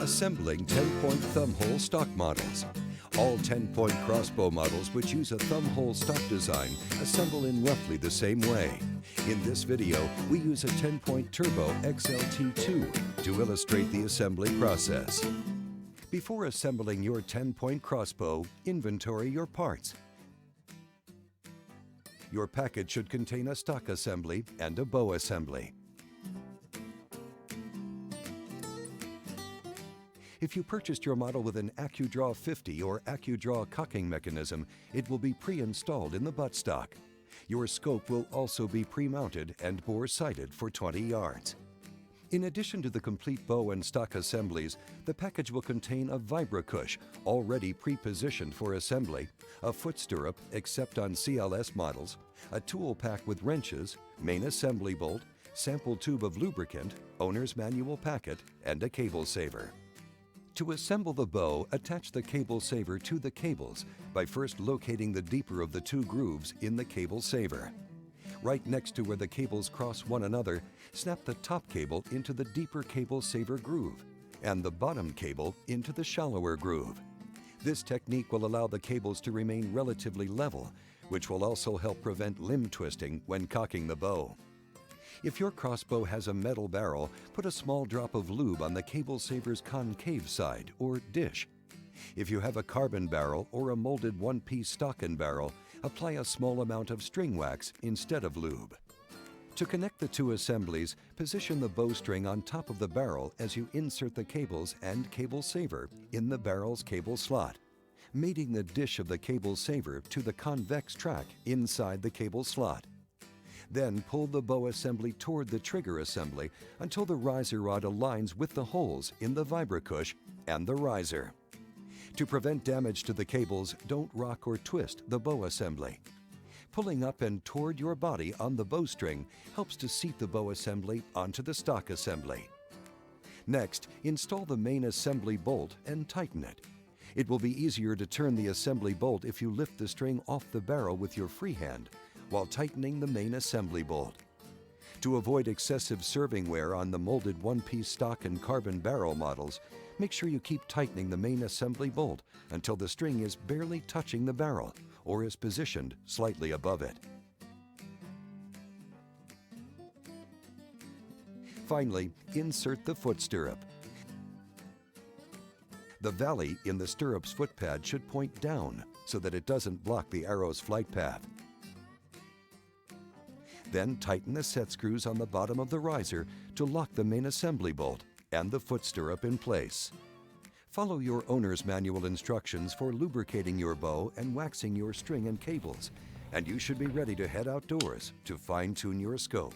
Assembling 10-point thumbhole stock models. All 10-point crossbow models which use a thumbhole stock design assemble in roughly the same way. In this video, we use a 10-point Turbo XLT2 to illustrate the assembly process. Before assembling your 10-point crossbow, inventory your parts. Your package should contain a stock assembly and a bow assembly. If you purchased your model with an AccuDraw 50 or AccuDraw cocking mechanism, it will be pre-installed in the buttstock. Your scope will also be pre-mounted and bore-sighted for 20 yards. In addition to the complete bow and stock assemblies, the package will contain a VibraCush, already pre-positioned for assembly, a foot stirrup, except on CLS models, a tool pack with wrenches, main assembly bolt, sample tube of lubricant, owner's manual packet, and a cable saver. To assemble the bow, attach the cable saver to the cables by first locating the deeper of the two grooves in the cable saver. Right next to where the cables cross one another, snap the top cable into the deeper cable saver groove and the bottom cable into the shallower groove. This technique will allow the cables to remain relatively level, which will also help prevent limb twisting when cocking the bow. If your crossbow has a metal barrel, put a small drop of lube on the cable saver's concave side or dish. If you have a carbon barrel or a molded one-piece stocking barrel, apply a small amount of string wax instead of lube. To connect the two assemblies, position the bowstring on top of the barrel as you insert the cables and cable saver in the barrel's cable slot, mating the dish of the cable saver to the convex track inside the cable slot. Then pull the bow assembly toward the trigger assembly until the riser rod aligns with the holes in the VibraCush and the riser. To prevent damage to the cables, don't rock or twist the bow assembly. Pulling up and toward your body on the bowstring helps to seat the bow assembly onto the stock assembly. Next, install the main assembly bolt and tighten it. It will be easier to turn the assembly bolt if you lift the string off the barrel with your free hand while tightening the main assembly bolt. To avoid excessive serving wear on the molded one-piece stock and carbon barrel models, make sure you keep tightening the main assembly bolt until the string is barely touching the barrel or is positioned slightly above it. Finally, insert the foot stirrup. The valley in the stirrup's foot pad should point down so that it doesn't block the arrow's flight path. Then tighten the set screws on the bottom of the riser to lock the main assembly bolt and the foot stirrup in place. Follow your owner's manual instructions for lubricating your bow and waxing your string and cables, and you should be ready to head outdoors to fine-tune your scope.